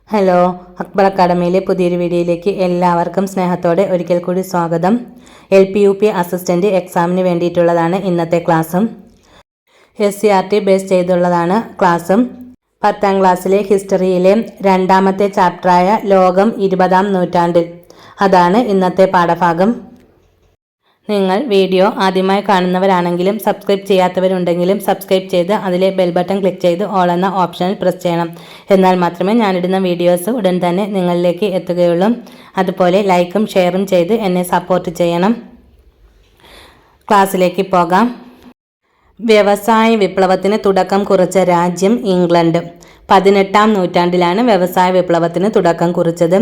Hello, Akbar അക്കാഡമിയിലെ പുതിയൊരു വീഡിയോയിലേക്ക് എല്ലാവർക്കും സ്നേഹത്തോടെ ഒരിക്കൽ കൂടി സ്വാഗതം. LP-UP അസിസ്റ്റൻ്റ് എക്സാമിന് വേണ്ടിയിട്ടുള്ളതാണ് ഇന്നത്തെ ക്ലാസ്സും. SCRT ബേസ് ചെയ്തുള്ളതാണ് ക്ലാസ്സും. 10ാം ക്ലാസ്സിലെ ഹിസ്റ്ററിയിലെ രണ്ടാമത്തെ ചാപ്റ്ററായ ലോകം 20ാം നൂറ്റാണ്ടിൽ, അതാണ് ഇന്നത്തെ പാഠഭാഗം. നിങ്ങൾ വീഡിയോ ആദ്യമായി കാണുന്നവരാണെങ്കിലും സബ്സ്ക്രൈബ് ചെയ്യാത്തവരുണ്ടെങ്കിലും സബ്സ്ക്രൈബ് ചെയ്ത് അതിലെ ബെൽ ബട്ടൺ ക്ലിക്ക് ചെയ്ത് ഓൾ എന്ന ഓപ്ഷനിൽ പ്രസ് ചെയ്യണം. എന്നാൽ മാത്രമേ ഞാനിടുന്ന വീഡിയോസ് ഉടൻ തന്നെ നിങ്ങളിലേക്ക് എത്തുകയുള്ളൂ. അതുപോലെ ലൈക്കും ഷെയറും ചെയ്ത് എന്നെ സപ്പോർട്ട് ചെയ്യണം. ക്ലാസ്സിലേക്ക് പോകാം. വ്യവസായ വിപ്ലവത്തിന് തുടക്കം കുറിച്ച രാജ്യം ഇംഗ്ലണ്ട്. 18ാം നൂറ്റാണ്ടിലാണ് വ്യവസായ വിപ്ലവത്തിന് തുടക്കം കുറിച്ചത്.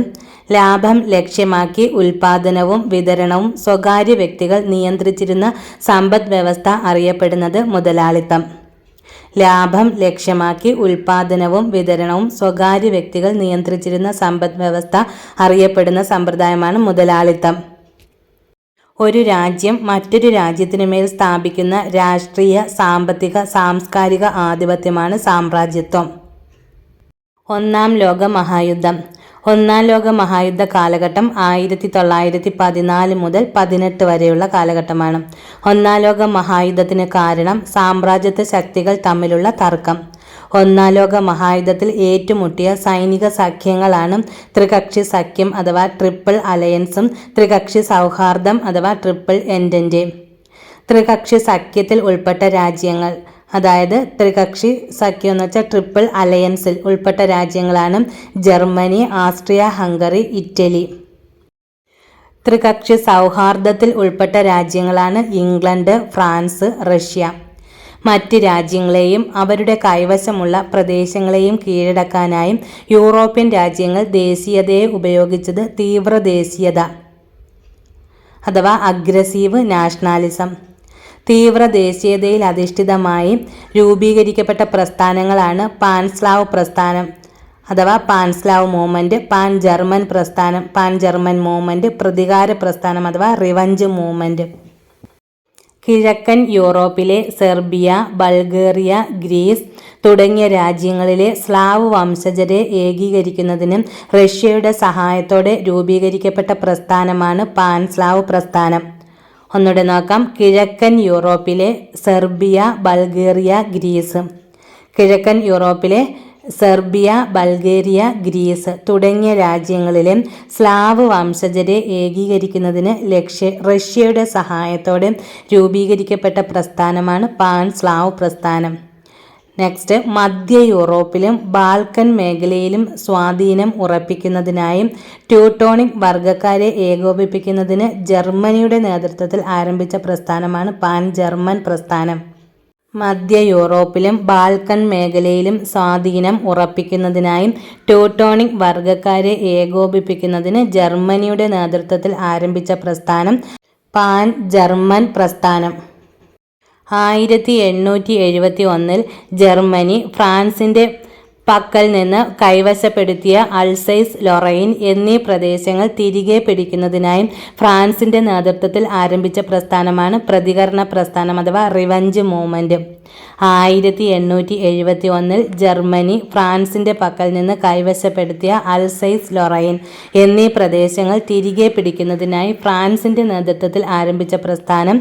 ലാഭം ലക്ഷ്യമാക്കി ഉൽപാദനവും വിതരണവും സ്വകാര്യ വ്യക്തികൾ നിയന്ത്രിച്ചിരുന്ന സമ്പദ് വ്യവസ്ഥ അറിയപ്പെടുന്നത് മുതലാളിത്തം. ലാഭം ലക്ഷ്യമാക്കി ഉൽപാദനവും വിതരണവും സ്വകാര്യ വ്യക്തികൾ നിയന്ത്രിച്ചിരുന്ന സമ്പദ് വ്യവസ്ഥ അറിയപ്പെടുന്ന സമ്പ്രദായമാണ് മുതലാളിത്തം. ഒരു രാജ്യം മറ്റൊരു രാജ്യത്തിനുമേൽ സ്ഥാപിക്കുന്ന രാഷ്ട്രീയ, സാമ്പത്തിക, സാംസ്കാരിക ആധിപത്യമാണ് സാമ്രാജ്യത്വം. ഒന്നാം ലോക മഹായുദ്ധം. ഒന്നാം ലോക മഹായുദ്ധ കാലഘട്ടം 1914 മുതൽ 18 വരെയുള്ള കാലഘട്ടമാണ്. ഒന്നാം ലോക മഹായുദ്ധത്തിന് കാരണം സാമ്രാജ്യത്വ ശക്തികൾ തമ്മിലുള്ള തർക്കം. ഒന്നാം ലോക മഹായുദ്ധത്തിൽ ഏറ്റുമുട്ടിയ സൈനിക സഖ്യങ്ങളാണ് ത്രികക്ഷി സഖ്യം അഥവാ ട്രിപ്പിൾ അലയൻസും ത്രികക്ഷി സൗഹാർദ്ദം അഥവാ ട്രിപ്പിൾ എൻറ്റൻറ്റ്. ത്രികക്ഷി സഖ്യത്തിൽ ഉൾപ്പെട്ട രാജ്യങ്ങൾ, അതായത് ത്രികക്ഷി സഖ്യം എന്ന് വെച്ചാൽ ട്രിപ്പിൾ അലയൻസിൽ ഉൾപ്പെട്ട രാജ്യങ്ങളാണ് ജർമ്മനി, ആസ്ട്രിയ ഹംഗറി, ഇറ്റലി. ത്രികക്ഷി സൗഹാർദ്ദത്തിൽ ഉൾപ്പെട്ട രാജ്യങ്ങളാണ് ഇംഗ്ലണ്ട്, ഫ്രാൻസ്, റഷ്യ. മറ്റ് രാജ്യങ്ങളെയും അവരുടെ കൈവശമുള്ള പ്രദേശങ്ങളെയും കീഴടക്കാനായും യൂറോപ്യൻ രാജ്യങ്ങൾ ദേശീയതയെ ഉപയോഗിച്ചത് തീവ്ര ദേശീയത അഥവാ അഗ്രസീവ് നാഷണാലിസം. തീവ്ര ദേശീയതയിൽ അധിഷ്ഠിതമായി രൂപീകരിക്കപ്പെട്ട പ്രസ്ഥാനങ്ങളാണ് പാൻസ്ലാവ് പ്രസ്ഥാനം അഥവാ പാൻസ്ലാവ് മൂവ്മെൻറ്റ്, പാൻ ജർമ്മൻ പ്രസ്ഥാനം, പാൻ ജർമ്മൻ മൂവ്മെൻറ്റ്, പ്രതികാര പ്രസ്ഥാനം അഥവാ റിവഞ്ച് മൂവ്മെൻറ്റ്. കിഴക്കൻ യൂറോപ്പിലെ സെർബിയ, ബൾഗേറിയ, ഗ്രീസ് തുടങ്ങിയ രാജ്യങ്ങളിലെ സ്ലാവ് വംശജരെ ഏകീകരിക്കുന്നതിന് റഷ്യയുടെ സഹായത്തോടെ രൂപീകരിക്കപ്പെട്ട പ്രസ്ഥാനമാണ് പാൻസ്ലാവ് പ്രസ്ഥാനം. ഒന്നുകൂടെ നോക്കാം. കിഴക്കൻ യൂറോപ്പിലെ സെർബിയ, ബൾഗേറിയ, ഗ്രീസ്. കിഴക്കൻ യൂറോപ്പിലെ സെർബിയ, ബൾഗേറിയ, ഗ്രീസ് തുടങ്ങിയ രാജ്യങ്ങളിലെ സ്ലാവ് വംശജരെ ഏകീകരിക്കുന്നതിന് റഷ്യയുടെ സഹായത്തോടെ രൂപീകരിക്കപ്പെട്ട പ്രസ്ഥാനമാണ് പാൻസ്ലാവ് പ്രസ്ഥാനം. നെക്സ്റ്റ്, മധ്യ യൂറോപ്പിലും ബാൽക്കൻ മേഖലയിലും സ്വാധീനം ഉറപ്പിക്കുന്നതിനായും ട്യൂട്ടോണിക് വർഗ്ഗക്കാരെ ഏകോപിപ്പിക്കുന്നതിന് ജർമ്മനിയുടെ നേതൃത്വത്തിൽ ആരംഭിച്ച പ്രസ്ഥാനമാണ് പാൻ ജർമ്മൻ പ്രസ്ഥാനം. മധ്യ യൂറോപ്പിലും ബാൽക്കൻ മേഖലയിലും സ്വാധീനം ഉറപ്പിക്കുന്നതിനായും ട്യൂട്ടോണിക് വർഗ്ഗക്കാരെ ഏകോപിപ്പിക്കുന്നതിന് ജർമ്മനിയുടെ നേതൃത്വത്തിൽ ആരംഭിച്ച പ്രസ്ഥാനം പാൻ ജർമ്മൻ പ്രസ്ഥാനം. 1871 ജർമ്മനി ഫ്രാൻസിൻ്റെ പക്കൽ നിന്ന് കൈവശപ്പെടുത്തിയ അൾസൈസ്, ലൊറൈൻ എന്നീ പ്രദേശങ്ങൾ തിരികെ പിടിക്കുന്നതിനായും ഫ്രാൻസിൻ്റെ നേതൃത്വത്തിൽ ആരംഭിച്ച പ്രസ്ഥാനമാണ് പ്രതികരണ പ്രസ്ഥാനം അഥവാ റിവഞ്ച് മൂവ്മെൻറ്റ്. 1871 ജർമ്മനി ഫ്രാൻസിൻ്റെ പക്കൽ നിന്ന് കൈവശപ്പെടുത്തിയ അൾസൈസ്, ലൊറൈൻ എന്നീ പ്രദേശങ്ങൾ തിരികെ പിടിക്കുന്നതിനായി ഫ്രാൻസിൻ്റെ നേതൃത്വത്തിൽ ആരംഭിച്ച പ്രസ്ഥാനം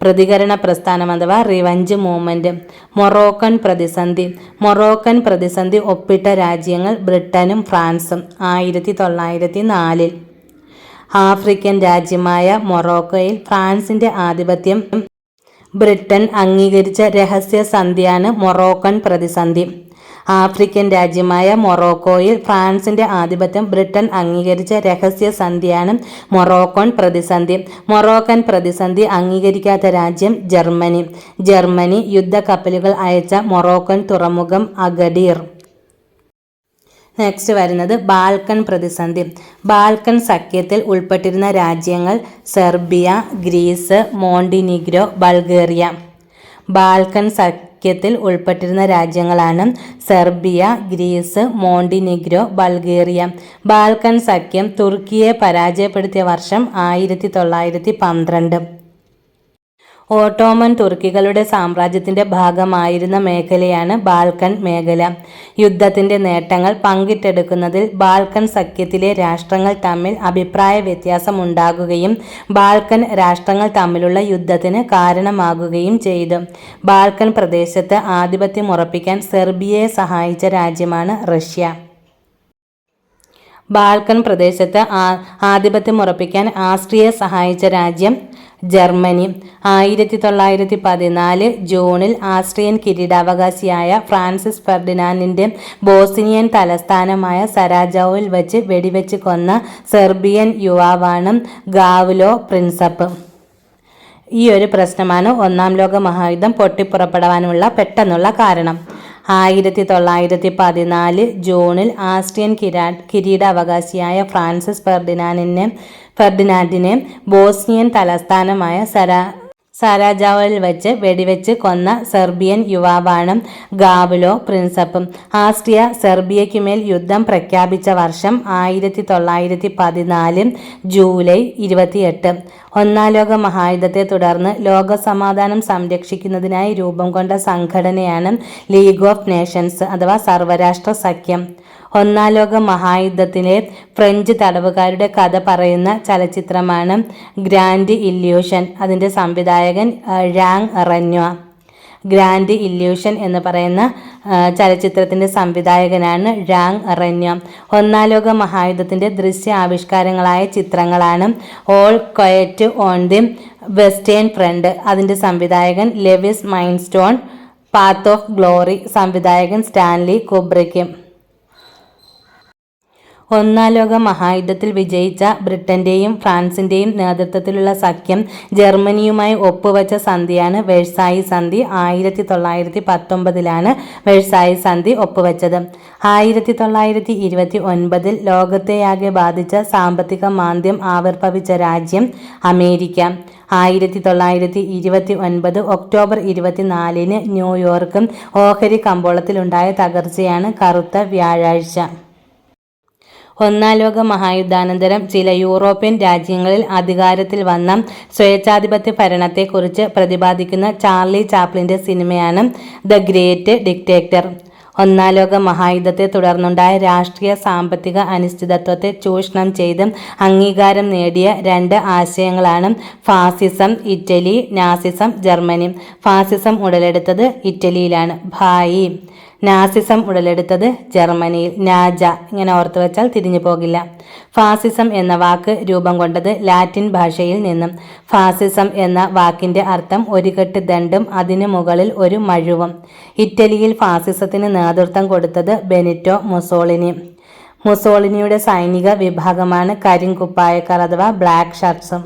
പ്രതികരണ പ്രസ്ഥാനം അഥവാ റിവഞ്ച് മൂവ്മെൻറ്റ്. മൊറോക്കൻ പ്രതിസന്ധി. മൊറോക്കൻ പ്രതിസന്ധി ഒപ്പിട്ട രാജ്യങ്ങൾ ബ്രിട്ടനും ഫ്രാൻസും. 1904 ആഫ്രിക്കൻ രാജ്യമായ മൊറോക്കോയിൽ ഫ്രാൻസിൻ്റെ ആധിപത്യം ബ്രിട്ടൻ അംഗീകരിച്ച രഹസ്യ സന്ധിയാണ് മൊറോക്കൻ പ്രതിസന്ധി. ആഫ്രിക്കൻ രാജ്യമായ മൊറോക്കോയിൽ ഫ്രാൻസിൻ്റെ ആധിപത്യം ബ്രിട്ടൻ അംഗീകരിച്ച രഹസ്യ സന്ധിയാണ് മൊറോക്കൻ പ്രതിസന്ധി. മൊറോക്കൻ പ്രതിസന്ധി അംഗീകരിക്കാത്ത രാജ്യം ജർമ്മനി. ജർമ്മനി യുദ്ധക്കപ്പലുകൾ അയച്ച മൊറോക്കൻ തുറമുഖം അഗഡീർ. നെക്സ്റ്റ് വരുന്നത് ബാൽക്കൻ പ്രതിസന്ധി. ബാൽക്കൻ സഖ്യത്തിൽ ഉൾപ്പെട്ടിരുന്ന രാജ്യങ്ങൾ Serbia, Greece, Montenegro, Bulgaria. Balkan സഖ്യത്തിൽ ഉൾപ്പെട്ടിരുന്ന രാജ്യങ്ങളാണ് Serbia, Greece, Montenegro, Bulgaria. Balkan സഖ്യം തുർക്കിയെ പരാജയപ്പെടുത്തിയ വർഷം 1912. ഓട്ടോമൻ തുർക്കികളുടെ സാമ്രാജ്യത്തിന്റെ ഭാഗമായിരുന്ന മേഖലയാണ് ബാൽക്കൺ മേഖല. യുദ്ധത്തിന്റെ നേട്ടങ്ങൾ പങ്കിട്ടെടുക്കുന്നതിൽ ബാൽക്കൺ സഖ്യത്തിലെ രാഷ്ട്രങ്ങൾ തമ്മിൽ അഭിപ്രായ വ്യത്യാസമുണ്ടാകുകയും ബാൽക്കൺ രാഷ്ട്രങ്ങൾ തമ്മിലുള്ള യുദ്ധത്തിന് കാരണമാകുകയും ചെയ്തു. ബാൽക്കൺ പ്രദേശത്ത് ആധിപത്യമുറപ്പിക്കാൻ സെർബിയയെ സഹായിച്ച രാജ്യമാണ് റഷ്യ. ബാൽക്കൺ പ്രദേശത്ത് ആധിപത്യമുറപ്പിക്കാൻ ആസ്ട്രിയയെ സഹായിച്ച രാജ്യം ജർമ്മനി. 1914 ജൂണിൽ ആസ്ട്രിയൻ കിരീടാവകാശിയായ ഫ്രാൻസിസ് ഫെർഡിനാൻഡിന്റെ ബോസ്നിയൻ തലസ്ഥാനമായ സരാജോവിൽ വച്ച് വെടിവെച്ച് കൊന്ന സെർബിയൻ യുവാവാണ് ഗാവ്ലോ പ്രിൻസപ്പ്. ഈ ഒരു പ്രശ്നമാണ് ഒന്നാം ലോക മഹായുദ്ധം പൊട്ടിപ്പുറപ്പെടാനുള്ള പെട്ടെന്നുള്ള കാരണം. 1914 ജൂണിൽ ആസ്ട്രിയൻ കിരീടാവകാശിയായ ഫ്രാൻസിസ് ഫെർഡിനാൻഡിനെ ബോസ്നിയൻ തലസ്ഥാനമായ സരാജോവിൽ വെച്ച് വെടിവെച്ച് കൊന്ന സെർബിയൻ യുവാവാണ് ഗാവ്ലോ പ്രിൻസപ്പ്. ആസ്ട്രിയ സെർബിയയ്ക്കുമേൽ യുദ്ധം പ്രഖ്യാപിച്ച വർഷം 1914 ജൂലൈ 28. ഒന്നാം ലോക മഹായുദ്ധത്തെ തുടർന്ന് ലോകസമാധാനം സംരക്ഷിക്കുന്നതിനായി രൂപം കൊണ്ട സംഘടനയാണ് ലീഗ് ഓഫ് നേഷൻസ് അഥവാ സർവ്വരാഷ്ട്ര സഖ്യം. ഒന്നാം ലോക മഹായുദ്ധത്തിലെ ഫ്രഞ്ച് തടവുകാരുടെ കഥ പറയുന്ന ചലച്ചിത്രമാണ് ഗ്രാൻഡ് ഇല്യൂഷൻ. അതിൻ്റെ സംവിധായകൻ ഴാങ് റെന്വാ. ഗ്രാൻഡ് ഇല്യൂഷൻ എന്ന് പറയുന്ന ചലച്ചിത്രത്തിൻ്റെ സംവിധായകനാണ് ഴാങ് റെന്വാ. ഒന്നാം ലോക മഹായുദ്ധത്തിൻ്റെ ദൃശ്യ ആവിഷ്കാരങ്ങളായ ചിത്രങ്ങളാണ് all quiet on the western front. അതിൻ്റെ സംവിധായകൻ Lewis Milestone. Path of glory സംവിധായകൻ സ്റ്റാൻലി കുബ്രിക്ക്. ഒന്നാം ലോക മഹായുദ്ധത്തിൽ വിജയിച്ച ബ്രിട്ടന്റെയും ഫ്രാൻസിന്റെയും നേതൃത്വത്തിലുള്ള സഖ്യം ജർമ്മനിയുമായി ഒപ്പുവെച്ച സന്ധിയാണ് വെഴ്സായി സന്ധി. 1919 വെഴ്സായി സന്ധി ഒപ്പുവെച്ചത്. 1929 ലോകത്തെയാകെ ബാധിച്ച സാമ്പത്തിക മാന്ദ്യം ആവിർഭവിച്ച രാജ്യം അമേരിക്ക. 1929 ഒക്ടോബർ 24 ന്യൂയോർക്ക് ഓഹരി കമ്പോളത്തിലുണ്ടായ തകർച്ചയാണ് കറുത്ത വ്യാഴാഴ്ച. ഒന്നാം ലോക മഹായുദ്ധാനന്തരം ചില യൂറോപ്യൻ രാജ്യങ്ങളിൽ അധികാരത്തിൽ വന്ന സ്വേച്ഛാധിപത്യ ഭരണത്തെക്കുറിച്ച് പ്രതിപാദിക്കുന്ന ചാർലി ചാപ്ലിൻ്റെ സിനിമയാണ് ദ ഗ്രേറ്റ് ഡിക്റ്റേറ്റർ. ഒന്നാം ലോക മഹായുദ്ധത്തെ തുടർന്നുണ്ടായ രാഷ്ട്രീയ സാമ്പത്തിക അനിശ്ചിതത്വത്തെ ചൂഷണം ചെയ്ത് അംഗീകാരം നേടിയ രണ്ട് ആശയങ്ങളാണ് ഫാസിസം ഇറ്റലി, നാസിസം ജർമ്മനി. ഫാസിസം ഉടലെടുത്തത് ഇറ്റലിയിലാണ്, ഭായി. നാസിസം ഉടലെടുത്തത് ജർമ്മനിയിൽ, നാജ. ഇങ്ങനെ ഓർത്തു വെച്ചാൽ തിരിഞ്ഞു പോകില്ല. ഫാസിസം എന്ന വാക്ക് രൂപം കൊണ്ടത് ലാറ്റിൻ ഭാഷയിൽ നിന്നും. ഫാസിസം എന്ന വാക്കിന്റെ അർത്ഥം ഒരു കെട്ട് ദണ്ടും അതിനു മുകളിൽ ഒരു മഴുവും. ഇറ്റലിയിൽ ഫാസിസത്തിന് നേതൃത്വം കൊടുത്തത് ബെനിറ്റോ മുസോളിനി. മുസോളിനിയുടെ സൈനിക വിഭാഗമാണ് കരിങ്കുപ്പായക്കാർ അഥവാ ബ്ലാക്ക് ഷർട്ട്സും.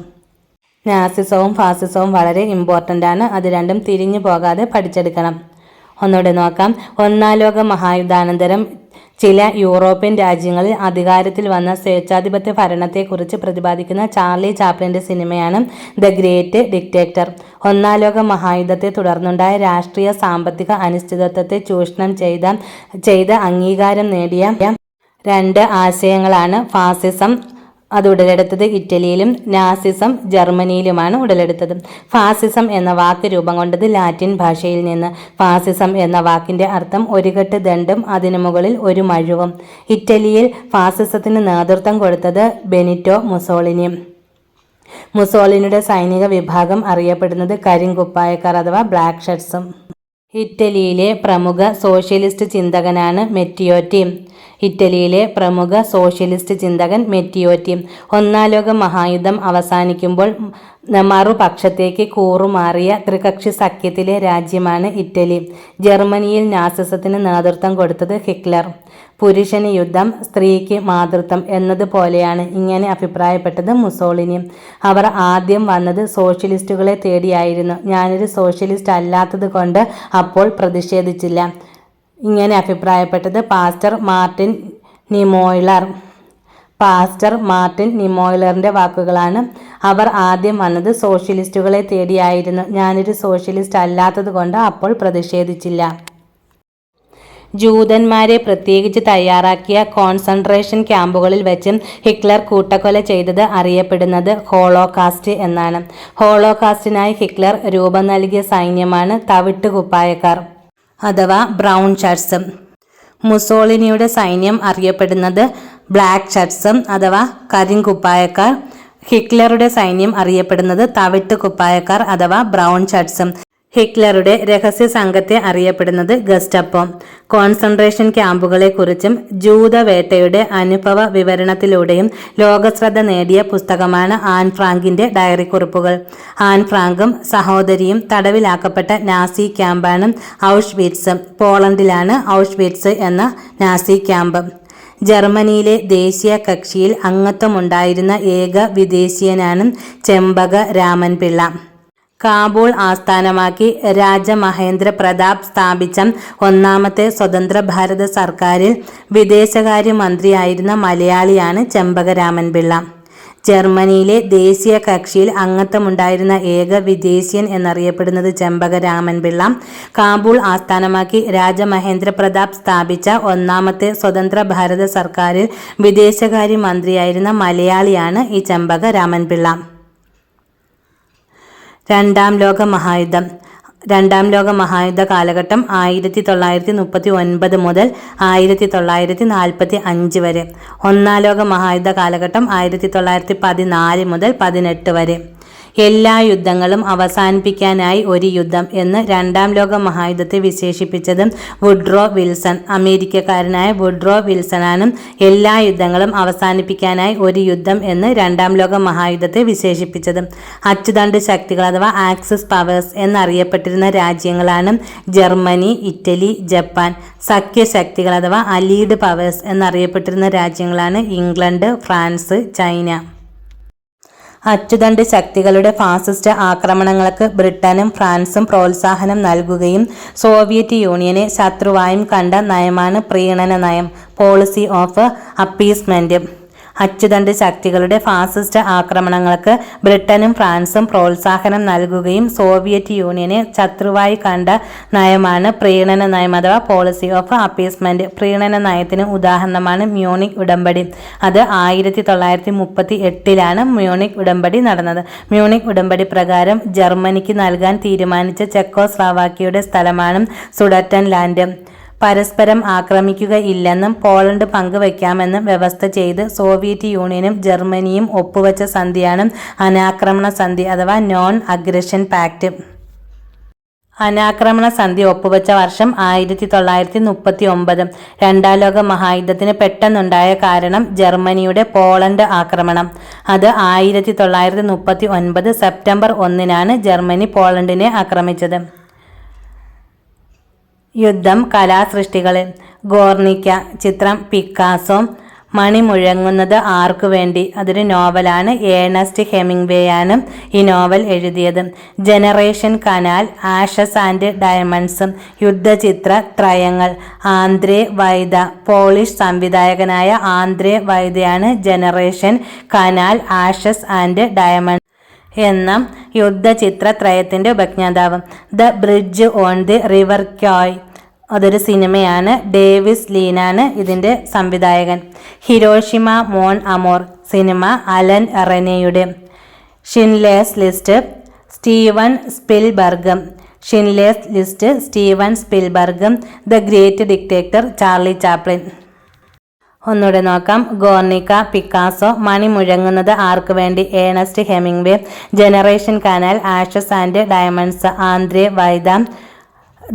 നാസിസവും ഫാസിസവും വളരെ ഇമ്പോർട്ടൻ്റ് ആണ്. അത് രണ്ടും തിരിഞ്ഞു പോകാതെ പഠിച്ചെടുക്കണം. ഒന്നുകൂടെ നോക്കാം. ഒന്നാം ലോക മഹായുദ്ധാനന്തരം ചില യൂറോപ്യൻ രാജ്യങ്ങളിൽ അധികാരത്തിൽ വന്ന സ്വേച്ഛാധിപത്യ ഭരണത്തെക്കുറിച്ച് പ്രതിപാദിക്കുന്ന ചാർലി ചാപ്ലിൻ്റെ സിനിമയാണ് ദ ഗ്രേറ്റ് ഡിക്റ്റേറ്റർ. ഒന്നാം ലോക മഹായുദ്ധത്തെ തുടർന്നുണ്ടായ രാഷ്ട്രീയ സാമ്പത്തിക അനിശ്ചിതത്വത്തെ ചൂഷണം ചെയ്ത അംഗീകാരം നേടിയ രണ്ട് ആശയങ്ങളാണ് ഫാസിസം. അത് ഉടലെടുത്തത് ഇറ്റലിയിലും നാസിസം ജർമ്മനിയിലുമാണ് ഉടലെടുത്തത്. ഫാസിസം എന്ന വാക്ക് രൂപം കൊണ്ടത് ലാറ്റിൻ ഭാഷയിൽ നിന്ന്. ഫാസിസം എന്ന വാക്കിന്റെ അർത്ഥം ഒരു കെട്ട് ദണ്ടും അതിനു മുകളിൽ ഒരു മഴുവും. ഇറ്റലിയിൽ ഫാസിസത്തിന് നേതൃത്വം കൊടുത്തത് ബെനിറ്റോ മുസോളിനി. മുസോളിനിയുടെ സൈനിക വിഭാഗം അറിയപ്പെടുന്നത് കരിങ്കുപ്പായക്കാർ അഥവാ ബ്ലാക്ക് ഷർട്ട്സും. ഇറ്റലിയിലെ പ്രമുഖ സോഷ്യലിസ്റ്റ് ചിന്തകനാണ് മെറ്റിയോറ്റി. ഒന്നാം ലോക മഹായുദ്ധം അവസാനിക്കുമ്പോൾ മറുപക്ഷത്തേക്ക് കൂറുമാറിയ ത്രികക്ഷി സഖ്യത്തിലെ രാജ്യമാണ് ഇറ്റലി. ജർമ്മനിയിൽ നാസിസത്തിന് നേതൃത്വം കൊടുത്തത് ഹിറ്റ്ലർ. പുരുഷന് യുദ്ധം, സ്ത്രീക്ക് മാതൃത്വം എന്നതുപോലെയാണ് ഇങ്ങനെ അഭിപ്രായപ്പെട്ടത് മുസോളിനി. അവർ ആദ്യം വന്നത് സോഷ്യലിസ്റ്റുകളെ തേടിയായിരുന്നു. ഞാനൊരു സോഷ്യലിസ്റ്റ് അല്ലാത്തത് കൊണ്ട് അപ്പോൾ പ്രതിഷേധിച്ചില്ല. ഇങ്ങനെ അഭിപ്രായപ്പെട്ടത് പാസ്റ്റർ മാർട്ടിൻ നിമോയിലറിൻ്റെ വാക്കുകളാണ്. അവർ ആദ്യം വന്നത് സോഷ്യലിസ്റ്റുകളെ തേടിയായിരുന്നു. ഞാനൊരു സോഷ്യലിസ്റ്റ് അല്ലാത്തത് കൊണ്ട് അപ്പോൾ പ്രതിഷേധിച്ചില്ല. ജൂതന്മാരെ പ്രത്യേകിച്ച് തയ്യാറാക്കിയ കോൺസെൻട്രേഷൻ ക്യാമ്പുകളിൽ വെച്ച് ഹിറ്റ്ലർ കൂട്ടക്കൊല ചെയ്തത് അറിയപ്പെടുന്നത് ഹോളോകാസ്റ്റ് എന്നാണ്. ഹോളോകാസ്റ്റിനായി ഹിറ്റ്ലർ രൂപം നൽകിയ സൈന്യമാണ് തവിട്ട് കുപ്പായക്കാർ അഥവാ ബ്രൗൺ ഷർട്ട്സ്. മുസോളിനിയുടെ സൈന്യം അറിയപ്പെടുന്നത് ബ്ലാക്ക് ഷർട്ട്സ് അഥവാ കരിങ്കുപ്പായക്കാർ. ഹിറ്റ്ലറുടെ സൈന്യം അറിയപ്പെടുന്നത് തവിട്ട് കുപ്പായക്കാർ അഥവാ ബ്രൗൺ ഷർട്ട്സ്. ഹിറ്റ്ലറുടെ രഹസ്യ സംഘത്തെ അറിയപ്പെടുന്നത് ഗസ്റ്റപ്പോ. കോൺസെൻട്രേഷൻ ക്യാമ്പുകളെക്കുറിച്ചും ജൂതവേട്ടയുടെ അനുഭവ വിവരണത്തിലൂടെയും ലോകശ്രദ്ധ നേടിയ പുസ്തകമാണ് ആൻ ഫ്രാങ്കിന്റെ ഡയറി കുറിപ്പുകൾ. ആൻ ഫ്രാങ്കും സഹോദരിയും തടവിലാക്കപ്പെട്ട നാസി ക്യാമ്പാണ് ഔഷ്വിറ്റ്സ്. പോളണ്ടിലാണ് ഔഷ്വിറ്റ്സ് എന്ന നാസി ക്യാമ്പ്. ജർമ്മനിയിലെ ദേശീയ കക്ഷിയിൽ അംഗത്വമുണ്ടായിരുന്ന ഏക വിദേശീയനാണ് ചെമ്പക രാമൻപിള്ള. കാബൂൾ ആസ്ഥാനമാക്കി രാജമഹേന്ദ്ര പ്രതാപ് സ്ഥാപിച്ച ഒന്നാമത്തെ സ്വതന്ത്ര ഭാരത സർക്കാരിൽ വിദേശകാര്യമന്ത്രിയായിരുന്ന മലയാളിയാണ് ചെമ്പക രാമൻപിള്ള. ജർമ്മനിയിലെ ദേശീയ കക്ഷിയിൽ അംഗത്വമുണ്ടായിരുന്ന ഏക വിദേശീയൻ എന്നറിയപ്പെടുന്നത് ചെമ്പക രാമൻപിള്ള. കാബൂൾ ആസ്ഥാനമാക്കി രാജമഹേന്ദ്ര പ്രതാപ് സ്ഥാപിച്ച ഒന്നാമത്തെ സ്വതന്ത്ര ഭാരത സർക്കാരിൽ വിദേശകാര്യമന്ത്രിയായിരുന്ന മലയാളിയാണ് ഈ ചെമ്പക രാമൻപിള്ള. രണ്ടാം ലോക മഹായുദ്ധ കാലഘട്ടം 1939 മുതൽ 1945 വരെ. ഒന്നാം ലോക മഹായുദ്ധ കാലഘട്ടം 1914 മുതൽ 18 വരെ. എല്ലാ യുദ്ധങ്ങളും അവസാനിപ്പിക്കാനായി ഒരു യുദ്ധം എന്ന് രണ്ടാം ലോക മഹായുദ്ധത്തെ വിശേഷിപ്പിച്ചത് വുഡ്രോ വിൽസൺ. അമേരിക്കക്കാരനായ വുഡ്രോ വിൽസണാണ് എല്ലാ യുദ്ധങ്ങളും അവസാനിപ്പിക്കാനായി ഒരു യുദ്ധം എന്ന് രണ്ടാം ലോക മഹായുദ്ധത്തെ വിശേഷിപ്പിച്ചത്. അച്ചുതണ്ട് ശക്തികൾ അഥവാ ആക്സിസ് പവേഴ്സ് എന്നറിയപ്പെട്ടിരുന്ന രാജ്യങ്ങളാണ് ജർമ്മനി, ഇറ്റലി, ജപ്പാൻ. സഖ്യശക്തികൾ അഥവാ അലീഡ് പവേഴ്സ് എന്നറിയപ്പെട്ടിരുന്ന രാജ്യങ്ങളാണ് ഇംഗ്ലണ്ട്, ഫ്രാൻസ്, ചൈന. അച്ചുതണ്ട് ശക്തികളുടെ ഫാസിസ്റ്റ് ആക്രമണങ്ങൾക്ക് ബ്രിട്ടനും ഫ്രാൻസും പ്രോത്സാഹനം നൽകുകയും സോവിയറ്റ് യൂണിയനെ ശത്രുവായും കണ്ട നയമാണ് പ്രീണന നയം, പോളിസി ഓഫ് അപ്പീസ്മെന്റ്. അച്ചുതണ്ട് ശക്തികളുടെ ഫാസിസ്റ്റ് ആക്രമണങ്ങൾക്ക് ബ്രിട്ടനും ഫ്രാൻസും പ്രോത്സാഹനം നൽകുകയും സോവിയറ്റ് യൂണിയനെ ശത്രുവായി കണ്ട നയമാണ് പ്രീണന നയം അഥവാ പോളിസി ഓഫ് അപ്പീസ്മെന്റ്. പ്രീണന നയത്തിന് ഉദാഹരണമാണ് മ്യൂണിക് ഉടമ്പടി. അത് 1938 മ്യൂണിക് ഉടമ്പടി നടന്നത്. മ്യൂണിക് ഉടമ്പടി പ്രകാരം ജർമ്മനിക്ക് നൽകാൻ തീരുമാനിച്ച ചെക്കോസ്ലോവാക്യയുടെ സ്ഥലമാണ് സുഡറ്റൻലാൻഡ്. പരസ്പരം ആക്രമിക്കുകയില്ലെന്നും പോളണ്ട് പങ്കുവയ്ക്കാമെന്നും വ്യവസ്ഥ ചെയ്ത് സോവിയറ്റ് യൂണിയനും ജർമ്മനിയും ഒപ്പുവെച്ച സന്ധിയാണ് അനാക്രമണ സന്ധി അഥവാ നോൺ അഗ്രഷൻ പാക്ട്. അനാക്രമണ സന്ധി ഒപ്പുവെച്ച വർഷം 1939. രണ്ടാം ലോക മഹായുദ്ധത്തിന് പെട്ടെന്നുണ്ടായ കാരണം ജർമ്മനിയുടെ പോളണ്ട് ആക്രമണം. അത് 1939 സെപ്റ്റംബർ 1 ജർമ്മനി പോളണ്ടിനെ ആക്രമിച്ചത്. യുദ്ധം കലാസൃഷ്ടികൾ. ഗോർണിക്ക ചിത്രം പിക്കാസോ. മണി മുഴങ്ങുന്നത് ആർക്കു വേണ്ടി അതൊരു നോവലാണ്. ഏണസ്റ്റ് ഹെമിംഗ്വേയാണ് ഈ നോവൽ എഴുതിയത്. Generation Kanal, ashes and diamonds. യുദ്ധചിത്ര ത്രയങ്ങൾ. Andrzej Wajda. പോളിഷ് സംവിധായകനായ ആന്ദ്രേ വൈദയാണ് generation Kanal, ashes and diamonds എന്ന യുദ്ധചിത്രത്രയത്തിൻ്റെ ഉപജ്ഞാതാവ്. The bridge on the river Kwai അതൊരു സിനിമയാണ്. ഡേവിസ് ലീനാണ് ഇതിൻ്റെ സംവിധായകൻ. ഹിരോഷിമ മോൺ അമോർ സിനിമ അലൻ റെനെയുടെ. Schindler's list Steven Spielberg. Schindler's list Steven Spielberg. The great dictator Charlie Chaplin. ഒന്നുകൂടെ നോക്കാം. Guernica Picasso. മണി മുഴങ്ങുന്നത് ആർക്കു വേണ്ടി Ernest Hemingway. Generation Kanal, ashes and diamonds Andrzej Wajda.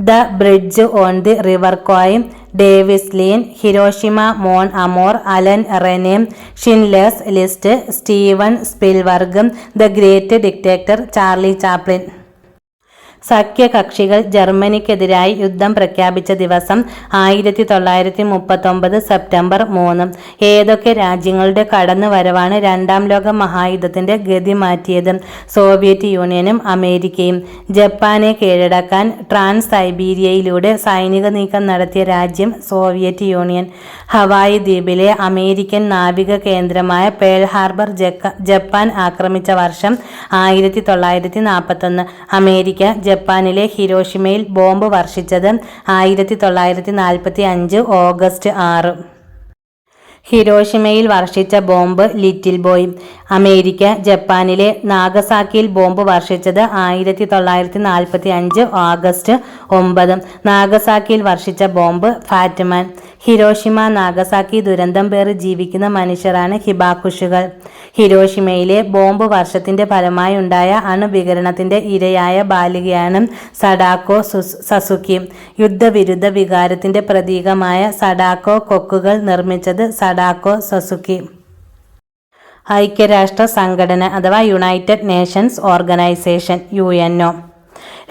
The bridge on the river Kwai David Lean. Hiroshima mon amour Alain Resnais. Schindler's list Steven Spielberg. The great dictator Charlie Chaplin. സഖ്യകക്ഷികൾ ജർമ്മനിക്കെതിരായി യുദ്ധം പ്രഖ്യാപിച്ച ദിവസം 1939 September 3. ഏതൊക്കെ രാജ്യങ്ങളുടെ കടന്നുവരവാണ് രണ്ടാം ലോക മഹായുദ്ധത്തിന്റെ ഗതി മാറ്റിയത്? സോവിയറ്റ് യൂണിയനും അമേരിക്കയും. ജപ്പാനെ കീഴടക്കാൻ ട്രാൻസ് സൈബീരിയയിലൂടെ സൈനിക നീക്കം നടത്തിയ രാജ്യം സോവിയറ്റ് യൂണിയൻ. ഹവായി ദ്വീപിലെ അമേരിക്കൻ നാവിക കേന്ദ്രമായ പേൾ ഹാർബർ ജപ്പാൻ ആക്രമിച്ച വർഷം 1941. അമേരിക്ക ജപ്പാനിലെ ഹിരോഷിമയിൽ ബോംബ് വർഷിച്ചത് 1945 ഓഗസ്റ്റ് 6. ഹിരോഷിമയിൽ വർഷിച്ച ബോംബ് ലിറ്റിൽ ബോയ്. അമേരിക്ക ജപ്പാനിലെ നാഗസാക്കിയിൽ ബോംബ് വർഷിച്ചത് 1945 ഓഗസ്റ്റ് 9. നാഗസാക്കിയിൽ വർഷിച്ച ബോംബ് ഫാറ്റ്മാൻ. ഹിരോഷിമ നാഗസാക്കി ദുരന്തം പേറി ജീവിക്കുന്ന മനുഷ്യരാണ് ഹിബാക്കുഷുകൾ. ഹിരോഷിമയിലെ ബോംബ് വർഷത്തിന്റെ ഫലമായി ഉണ്ടായ അണുവികിരണത്തിന്റെ ഇരയായ ബാലികയാണ് സഡാക്കോ സസുക്കി. യുദ്ധവിരുദ്ധ വികാരത്തിന്റെ പ്രതീകമായ സഡാക്കോ കൊക്കുകൾ നിർമ്മിച്ചത് സഡാക്കോ സസുക്കി. ഐക്യരാഷ്ട്ര സംഘടന അഥവാ യുണൈറ്റഡ് നേഷൻസ് ഓർഗനൈസേഷൻ UNO.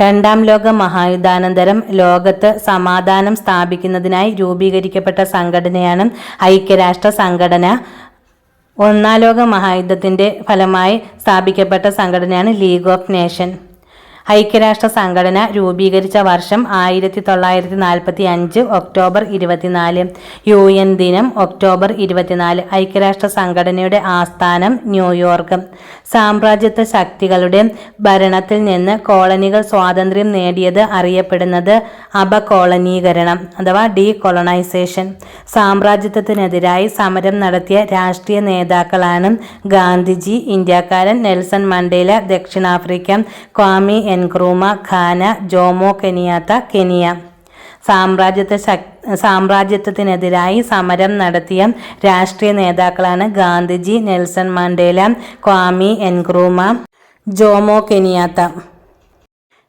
രണ്ടാം ലോക മഹായുദ്ധാനന്തരം ലോകത്ത് സമാധാനം സ്ഥാപിക്കുന്നതിനായി രൂപീകരിക്കപ്പെട്ട സംഘടനയാണ് ഐക്യരാഷ്ട്ര സംഘടന. ഒന്നാം ലോക മഹായുദ്ധത്തിന്റെ ഫലമായി സ്ഥാപിക്കപ്പെട്ട സംഘടനയാണ് ലീഗ് ഓഫ് നേഷൻ. ഐക്യരാഷ്ട്ര സംഘടന രൂപീകരിച്ച വർഷം 1945 ഒക്ടോബർ 24. UN ദിനം ഒക്ടോബർ 24. ഐക്യരാഷ്ട്ര സംഘടനയുടെ ആസ്ഥാനം ന്യൂയോർക്ക്. സാമ്രാജ്യത്വ ശക്തികളുടെ ഭരണത്തിൽ നിന്ന് കോളനികൾ സ്വാതന്ത്ര്യം നേടിയത് അറിയപ്പെടുന്നത് അപകോളനീകരണം അഥവാ ഡീകോളനൈസേഷൻ. സാമ്രാജ്യത്വത്തിനെതിരായി സമരം നടത്തിയ രാഷ്ട്രീയ നേതാക്കളാണ് ഗാന്ധിജി, ഇന്ത്യക്കാരൻ നെൽസൺ മണ്ടേല, ദക്ഷിണാഫ്രിക്ക Kwame Nkrumah, Ghana Jomo Kenyatta, Kenya. സാമ്രാജ്യത്വത്തിനെതിരായി സമരം നടത്തിയ രാഷ്ട്രീയ നേതാക്കളാണ് Gandhiji, Nelson Mandela, Kwame Nkrumah, Jomo Kenyatta.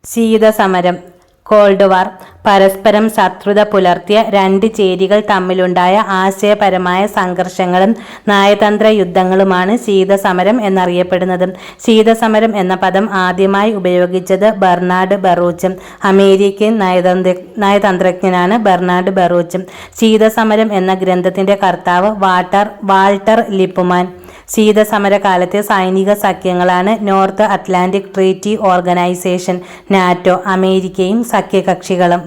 ശീതസമരം കോൾഡ് വാർ. പരസ്പരം ശത്രുത പുലർത്തിയ രണ്ട് ചേരികൾ തമ്മിലുണ്ടായ ആശയപരമായ സംഘർഷങ്ങളും നയതന്ത്ര യുദ്ധങ്ങളുമാണ് ശീതസമരം എന്നറിയപ്പെടുന്നത്. ശീതസമരം എന്ന പദം ആദ്യമായി ഉപയോഗിച്ചത് ബെർണാഡ് ബറൂച്ച്. അമേരിക്കൻ നയതന്ത്രജ്ഞനാണ് ബെർണാഡ് ബറൂച്ച്. ശീതസമരം എന്ന ഗ്രന്ഥത്തിന്റെ കർത്താവ് വാൾട്ടർ ലിപ്മാൻ. ശീതസമരകാലത്തെ സൈനിക സഖ്യങ്ങളാണ് North Atlantic Treaty Organization NATO, അമേരിക്കയും സഖ്യകക്ഷികളും.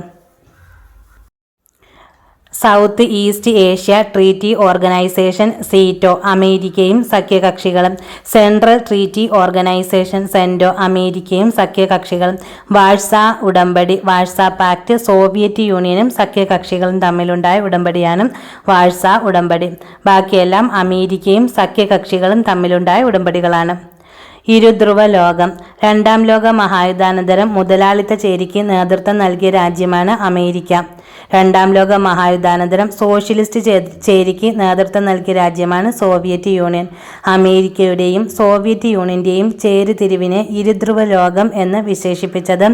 South East Asia Treaty Organization SEATO, അമേരിക്കയും സഖ്യകക്ഷികളും. സെൻട്രൽ ട്രീറ്റി ഓർഗനൈസേഷൻ സെൻറ്റോ, അമേരിക്കയും സഖ്യകക്ഷികളും. വാഴ്സാ ഉടമ്പടി, വാഴ്സാ പാക്ട്, സോവിയറ്റ് യൂണിയനും സഖ്യകക്ഷികളും തമ്മിലുണ്ടായ ഉടമ്പടിയാണ് വാഴ്സാ ഉടമ്പടി. ബാക്കിയെല്ലാം അമേരിക്കയും സഖ്യകക്ഷികളും തമ്മിലുണ്ടായ ഉടമ്പടികളാണ്. ഇരുധ്രുവ ലോകം. രണ്ടാം ലോക മഹായുദ്ധാനന്തരം മുതലാളിത്ത ചേരിക്ക് നേതൃത്വം നൽകിയ രാജ്യമാണ് അമേരിക്ക. രണ്ടാം ലോക മഹായുദ്ധാനന്തരം സോഷ്യലിസ്റ്റ് ചേരിക്ക് നേതൃത്വം നൽകിയ രാജ്യമാണ് സോവിയറ്റ് യൂണിയൻ. അമേരിക്കയുടെയും സോവിയറ്റ് യൂണിയന്റെയും ചേരിതിരിവിനെ ഇരുധ്രുവ ലോകം എന്ന് വിശേഷിപ്പിച്ചത്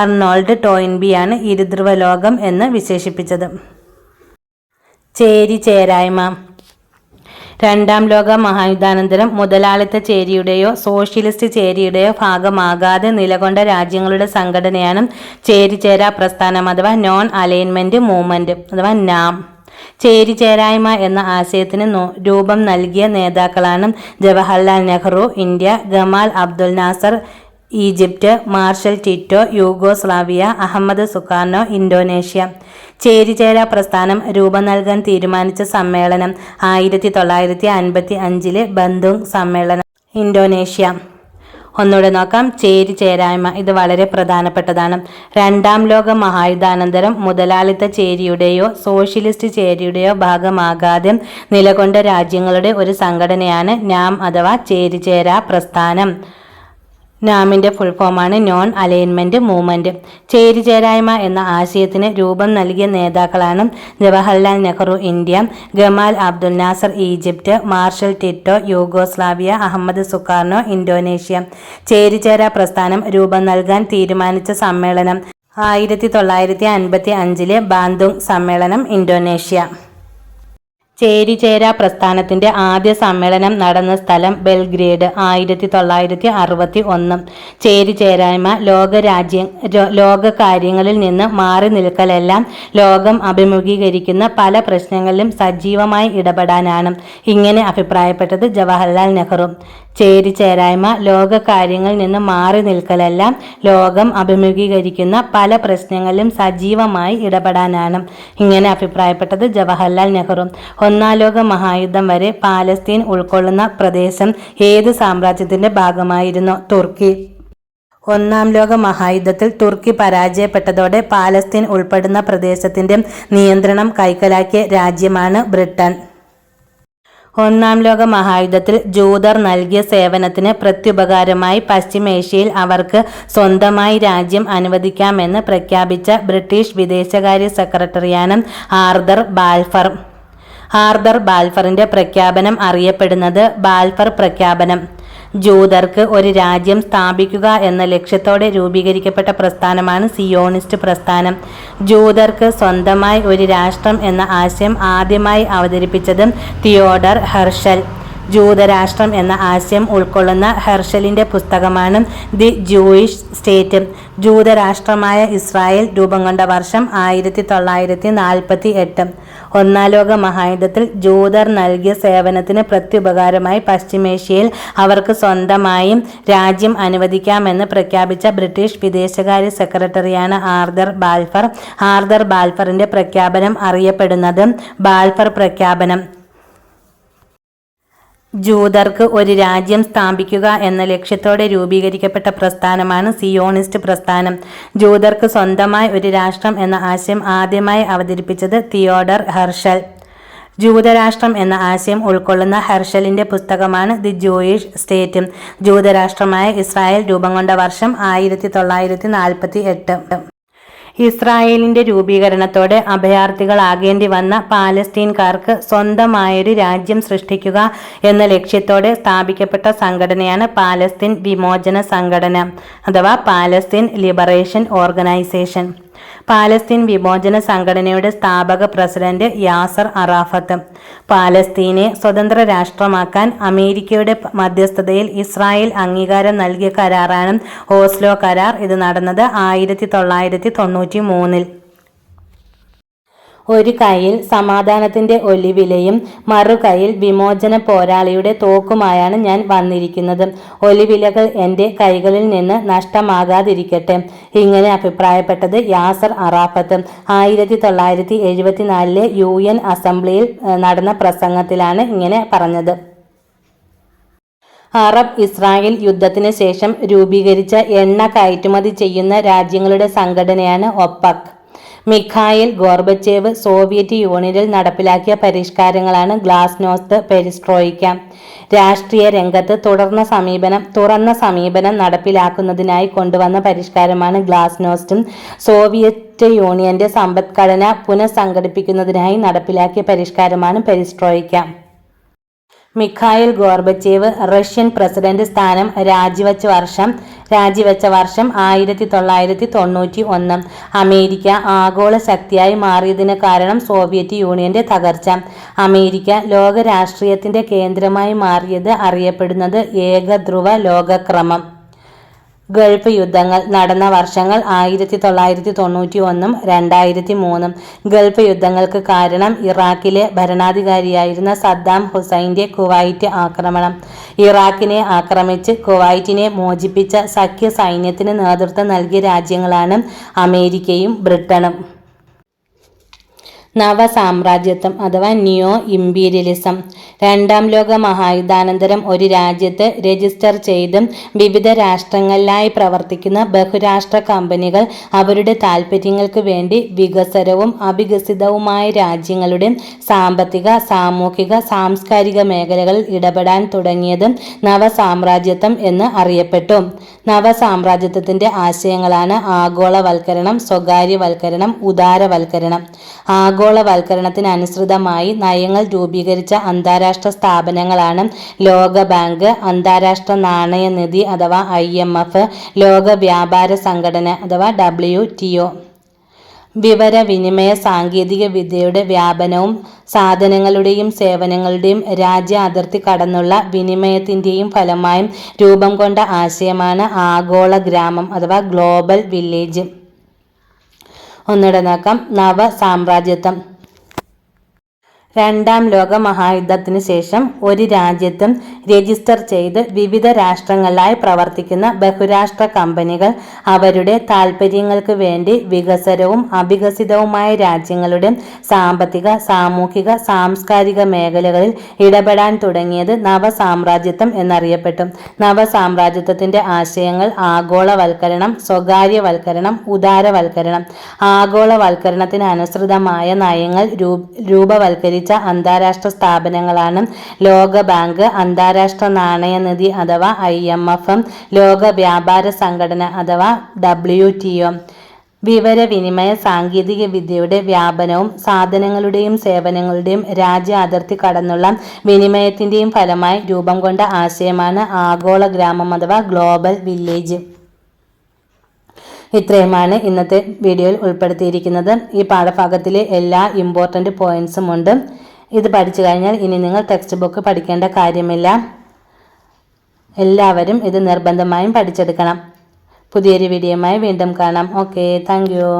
അർണോൾഡ് ടോയിൻബിയാണ് ഇരുധ്രുവ ലോകം എന്ന് വിശേഷിപ്പിച്ചത്. ചേരിചേരായ്മ. രണ്ടാം ലോക മഹായുദ്ധാനന്തരം മുതലാളിത്ത ചേരിയുടെയോ സോഷ്യലിസ്റ്റ് ചേരിയുടെയോ ഭാഗമാകാതെ നിലകൊണ്ട രാജ്യങ്ങളുടെ സംഘടനയാണ് ചേരിചേരാ പ്രസ്ഥാനം അഥവാ നോൺ അലൈൻമെന്റ് മൂവ്മെന്റ് അഥവാ നാം. ചേരിചേരായ്മ എന്ന ആശയത്തിന് രൂപം നൽകിയ നേതാക്കളാണ് Jawaharlal Nehru India, Gamal Abdul Nasser Egypt, Marshal Tito Yugoslavia, Ahmed Sukarno Indonesia. ചേരിചേരാ പ്രസ്ഥാനം രൂപം നൽകാൻ തീരുമാനിച്ച സമ്മേളനം 1955 ബന്ധുങ് സമ്മേളനം, ഇന്തോനേഷ്യ. ഒന്നുകൂടെ നോക്കാം. ചേരിചേരായ്മ ഇത് വളരെ പ്രധാനപ്പെട്ടതാണ്. രണ്ടാം ലോക മഹായുദ്ധാനന്തരം മുതലാളിത്ത ചേരിയുടെയോ സോഷ്യലിസ്റ്റ് ചേരിയുടെയോ ഭാഗമാകാതെ നിലകൊണ്ട രാജ്യങ്ങളുടെ ഒരു സംഘടനയാണ് നാം അഥവാ ചേരിചേരാ പ്രസ്ഥാനം. നാമിൻ്റെ ഫുൾ ഫോമാണ് നോൺ അലൈൻമെന്റ് മൂവ്മെന്റ്. ചേരിചേരായ്മ എന്ന ആശയത്തിന് രൂപം നൽകിയ നേതാക്കളാണ് Jawaharlal Nehru India, Gamal Abdul Nasser Egypt, Marshal Tito Yugoslavia, Ahmed Sukarno Indonesia. ചേരിചേരാ പ്രസ്ഥാനം രൂപം നൽകാൻ തീരുമാനിച്ച സമ്മേളനം 1955 ബാന്ധുങ് സമ്മേളനം, ഇന്തോനേഷ്യ. ചേരിചേരാ പ്രസ്ഥാനത്തിന്റെ ആദ്യ സമ്മേളനം നടന്ന സ്ഥലം ബെൽഗ്രേഡ് 1961. ചേരിചേരായ്മ ലോക കാര്യങ്ങളിൽ നിന്ന് മാറി നിൽക്കലെല്ലാം ലോകം അഭിമുഖീകരിക്കുന്ന പല പ്രശ്നങ്ങളിലും സജീവമായി ഇടപെടാനാണ്. ഇങ്ങനെ അഭിപ്രായപ്പെട്ടത് ജവഹർലാൽ നെഹ്റു. ചേരിചേരായ്മ ലോക കാര്യങ്ങളിൽ നിന്ന് മാറി നിൽക്കലെല്ലാം ലോകം അഭിമുഖീകരിക്കുന്ന പല പ്രശ്നങ്ങളിലും സജീവമായി ഇടപെടാനാണ്. ഇങ്ങനെ അഭിപ്രായപ്പെട്ടത് ജവഹർലാൽ നെഹ്റു. ഒന്നാം ലോക മഹായുദ്ധം വരെ പാലസ്തീൻ ഉൾക്കൊള്ളുന്ന പ്രദേശം ഏത് സാമ്രാജ്യത്തിന്റെ ഭാഗമായിരുന്നു? തുർക്കി. ഒന്നാം ലോക മഹായുദ്ധത്തിൽ തുർക്കി പരാജയപ്പെട്ടതോടെ പാലസ്തീൻ ഉൾപ്പെടുന്ന പ്രദേശത്തിന്റെ നിയന്ത്രണം കൈക്കലാക്കിയ രാജ്യമാണ് ബ്രിട്ടൻ. ഒന്നാം ലോക മഹായുദ്ധത്തിൽ ജൂതർ നൽകിയ സേവനത്തിന് പ്രത്യുപകാരമായി പശ്ചിമേഷ്യയിൽ അവർക്ക് സ്വന്തമായി രാജ്യം അനുവദിക്കാമെന്ന് പ്രഖ്യാപിച്ച ബ്രിട്ടീഷ് വിദേശകാര്യ സെക്രട്ടറിയാണ് ആർതർ ബാൽഫർ. ആർതർ ബാൽഫറിന്റെ പ്രഖ്യാപനം അറിയപ്പെടുന്നത് ബാൽഫർ പ്രഖ്യാപനം. ജൂതർക്ക് ഒരു രാജ്യം സ്ഥാപിക്കുക എന്ന ലക്ഷ്യത്തോടെ രൂപീകരിക്കപ്പെട്ട പ്രസ്ഥാനമാണ് സിയോണിസ്റ്റ് പ്രസ്ഥാനം. ജൂതർക്ക് സ്വന്തമായി ഒരു രാഷ്ട്രം എന്ന ആശയം ആദ്യമായി അവതരിപ്പിച്ചത് തിയോഡർ ഹെർഷൽ. ജൂതരാഷ്ട്രം എന്ന ആശയം ഉൾക്കൊള്ളുന്ന ഹെർഷലിന്റെ പുസ്തകമാണ് ദി ജൂയിഷ് സ്റ്റേറ്റ്. ജൂതരാഷ്ട്രമായ ഇസ്രായേൽ രൂപം കൊണ്ട വർഷം 1948. ഒന്നാം ലോക മഹായുദ്ധത്തിൽ ജൂതർ നൽകിയ സേവനത്തിന് പ്രത്യുപകാരമായി പശ്ചിമേഷ്യയിൽ അവർക്ക് സ്വന്തമായും രാജ്യം അനുവദിക്കാമെന്ന് പ്രഖ്യാപിച്ച ബ്രിട്ടീഷ് വിദേശകാര്യ സെക്രട്ടറിയാണ് ആർതർ ബാൽഫർ. ആർതർ ബാൽഫറിന്റെ പ്രഖ്യാപനം അറിയപ്പെടുന്നത് ബാൽഫർ പ്രഖ്യാപനം. ജൂതർക്ക് ഒരു രാജ്യം സ്ഥാപിക്കുക എന്ന ലക്ഷ്യത്തോടെ രൂപീകരിക്കപ്പെട്ട പ്രസ്ഥാനമാണ് സിയോണിസ്റ്റ് പ്രസ്ഥാനം. ജൂതർക്ക് സ്വന്തമായി ഒരു രാഷ്ട്രം എന്ന ആശയം ആദ്യമായി അവതരിപ്പിച്ചത് തിയോഡർ ഹെർഷൽ. ജൂതരാഷ്ട്രം എന്ന ആശയം ഉൾക്കൊള്ളുന്ന ഹെർഷലിന്റെ പുസ്തകമാണ് ദി ജൂയിഷ് സ്റ്റേറ്റ്. ജൂതരാഷ്ട്രമായ ഇസ്രായേൽ രൂപം കൊണ്ട വർഷം 1948. ഇസ്രായേലിന്റെ രൂപീകരണത്തോടെ അഭയാർത്ഥികളാകേണ്ടി വന്ന പാലസ്തീൻകാർക്ക് സ്വന്തമായൊരു രാജ്യം സൃഷ്ടിക്കുക എന്ന ലക്ഷ്യത്തോടെ സ്ഥാപിക്കപ്പെട്ട സംഘടനയാണ് പാലസ്തീൻ വിമോചന സംഘടന അഥവാ പാലസ്തീൻ ലിബറേഷൻ ഓർഗനൈസേഷൻ. പാലസ്തീൻ വിമോചന സംഘടനയുടെ സ്ഥാപക പ്രസിഡന്റ് യാസർ അറാഫത്ത്. പാലസ്തീനെ സ്വതന്ത്ര രാഷ്ട്രമാക്കാൻ അമേരിക്കയുടെ മധ്യസ്ഥതയിൽ ഇസ്രായേൽ അംഗീകാരം നൽകിയ കരാറാണ് ഓസ്ലോ കരാർ. ഇത് നടന്നത് 1993. ഒരു കൈയിൽ സമാധാനത്തിന്റെ ഒലിവിലയും മറുകൈയിൽ വിമോചന പോരാളിയുടെ തോക്കുമായാണ് ഞാൻ വന്നിരിക്കുന്നത്. ഒലിവിലകൾ എൻ്റെ കൈകളിൽ നിന്ന് നഷ്ടമാകാതിരിക്കട്ടെ. ഇങ്ങനെ അഭിപ്രായപ്പെട്ടത് യാസർ അറാഫത്ത് 1974 UN അസംബ്ലിയിൽ നടന്ന പ്രസംഗത്തിലാണ് ഇങ്ങനെ പറഞ്ഞത്. അറബ് ഇസ്രായേൽ യുദ്ധത്തിന് ശേഷം രൂപീകരിച്ച എണ്ണ കയറ്റുമതി ചെയ്യുന്ന രാജ്യങ്ങളുടെ സംഘടനയാണ് ഒപെക്. മിഖായിൽ ഗോർബച്ചേവ് സോവിയറ്റ് യൂണിയനിൽ നടപ്പിലാക്കിയ പരിഷ്കാരങ്ങളാണ് ഗ്ലാസ്നോസ്ത്, പെരിസ്ട്രോയിക്ക. രാഷ്ട്രീയ രംഗത്ത് തുറന്ന സമീപനം നടപ്പിലാക്കുന്നതിനായി കൊണ്ടുവന്ന പരിഷ്കാരമാണ് ഗ്ലാസ്നോസ്റ്റും. സോവിയറ്റ് യൂണിയന്റെ സമ്പദ്ഘടന പുനഃസംഘടിപ്പിക്കുന്നതിനായി നടപ്പിലാക്കിയ പരിഷ്കാരമാണ് perestroika. Mikhail Gorbachev Russian president സ്ഥാനം രാജിവെച്ച വർഷം 1991. അമേരിക്ക ആഗോള ശക്തിയായി മാറിയതിന് കാരണം സോവിയറ്റ് യൂണിയന്റെ തകർച്ച. അമേരിക്ക ലോക രാഷ്ട്രീയത്തിന്റെ കേന്ദ്രമായി മാറിയത് അറിയപ്പെടുന്നത് ഏകധ്രുവ ലോകക്രമം. ഗൾഫ് യുദ്ധങ്ങൾ നടന്ന വർഷങ്ങൾ 1991 2003. ഗൾഫ് യുദ്ധങ്ങൾക്ക് കാരണം ഇറാഖിലെ ഭരണാധികാരിയായിരുന്ന സദ്ദാം ഹുസൈന്റെ കുവൈറ്റ് ആക്രമണം. ഇറാഖിനെ ആക്രമിച്ച് കുവൈറ്റിനെ മോചിപ്പിച്ച സഖ്യ സൈന്യത്തിന് നേതൃത്വം നൽകിയ രാജ്യങ്ങളാണ് അമേരിക്കയും ബ്രിട്ടനും. നവസാമ്രാജ്യത്വം അഥവാ നിയോ ഇമ്പീരിയലിസം. രണ്ടാം ലോക മഹായുദ്ധാനന്തരം ഒരു രാജ്യത്ത് രജിസ്റ്റർ ചെയ്ത് വിവിധ രാഷ്ട്രങ്ങളിലായി പ്രവർത്തിക്കുന്ന ബഹുരാഷ്ട്ര കമ്പനികൾ അവരുടെ താൽപ്പര്യങ്ങൾക്ക് വേണ്ടി വികസ്വരവും അവികസിതവുമായ രാജ്യങ്ങളുടെ സാമ്പത്തിക, സാമൂഹിക, സാംസ്കാരിക മേഖലകളിൽ ഇടപെടാൻ തുടങ്ങിയത് നവസാമ്രാജ്യത്വം എന്ന് അറിയപ്പെട്ടു. നവസാമ്രാജ്യത്വത്തിന്റെ ആശയങ്ങളാണ് ആഗോളവൽക്കരണം, സ്വകാര്യവൽക്കരണം, ഉദാരവൽക്കരണം. ആഗോളവൽക്കരണത്തിനനുസൃതമായി നയങ്ങൾ രൂപീകരിച്ച അന്താരാഷ്ട്ര സ്ഥാപനങ്ങളാണ് ലോകബാങ്ക്, അന്താരാഷ്ട്ര നാണയനിധി അഥവാ IMF, ലോക വ്യാപാര സംഘടന അഥവാ WTO. വിവരവിനിമയ സാങ്കേതിക വിദ്യയുടെ വ്യാപനവും സാധനങ്ങളുടെയും സേവനങ്ങളുടെയും രാജ്യ അതിർത്തി കടന്നുള്ള വിനിമയത്തിന്റെയും ഫലമായും രൂപം കൊണ്ട ആശയമാണ് ആഗോള ഗ്രാമം അഥവാ ഗ്ലോബൽ വില്ലേജ്. ഒന്നുകൂടെ നോക്കാം. നവസാമ്രാജ്യത്വം. രണ്ടാം ലോക മഹായുദ്ധത്തിനു ശേഷം ഒരു രാജ്യത്തും രജിസ്റ്റർ ചെയ്ത് വിവിധ രാഷ്ട്രങ്ങളിലായി പ്രവർത്തിക്കുന്ന ബഹുരാഷ്ട്ര കമ്പനികൾ അവരുടെ താൽപ്പര്യങ്ങൾക്ക് വേണ്ടി വികസ്വരവും അവികസിതവുമായ രാജ്യങ്ങളുടെ സാമ്പത്തിക, സാമൂഹിക, സാംസ്കാരിക മേഖലകളിൽ ഇടപെടാൻ തുടങ്ങിയത് നവസാമ്രാജ്യത്വം എന്നറിയപ്പെട്ടു. നവസാമ്രാജ്യത്വത്തിന്റെ ആശയങ്ങൾ ആഗോളവൽക്കരണം, സ്വകാര്യവൽക്കരണം, ഉദാരവൽക്കരണം. ആഗോളവൽക്കരണത്തിന് അനുസൃതമായ നയങ്ങൾ രൂപവൽക്കരിച്ച അന്താരാഷ്ട്ര സ്ഥാപനങ്ങളാണ് ലോക ബാങ്ക്, അന്താരാഷ്ട്ര നാണയനിധി അഥവാ IMF, ലോക വ്യാപാര സംഘടന അഥവാ WTO. വിവരവിനിമയ സാങ്കേതിക വിദ്യയുടെ വ്യാപനവും സാധനങ്ങളുടെയും സേവനങ്ങളുടെയും രാജ്യ അതിർത്തി കടന്നുള്ള വിനിമയത്തിന്റെയും ഫലമായി രൂപം കൊണ്ട ആശയമാണ് ആഗോള ഗ്രാമം അഥവാ ഗ്ലോബൽ വില്ലേജ്. ഇത്രയുമാണ് ഇന്നത്തെ വീഡിയോയിൽ ഉൾപ്പെടുത്തിയിരിക്കുന്നത്. ഈ പാഠഭാഗത്തിലെ എല്ലാ ഇമ്പോർട്ടൻ്റ് പോയിന്റ്സും ഉണ്ട്. ഇത് പഠിച്ചു കഴിഞ്ഞാൽ ഇനി നിങ്ങൾ ടെക്സ്റ്റ് ബുക്ക് പഠിക്കേണ്ട കാര്യമില്ല. എല്ലാവരും ഇത് നിർബന്ധമായും പഠിച്ചെടുക്കണം. പുതിയൊരു വീഡിയോയുമായി വീണ്ടും കാണാം. Okay, thank you.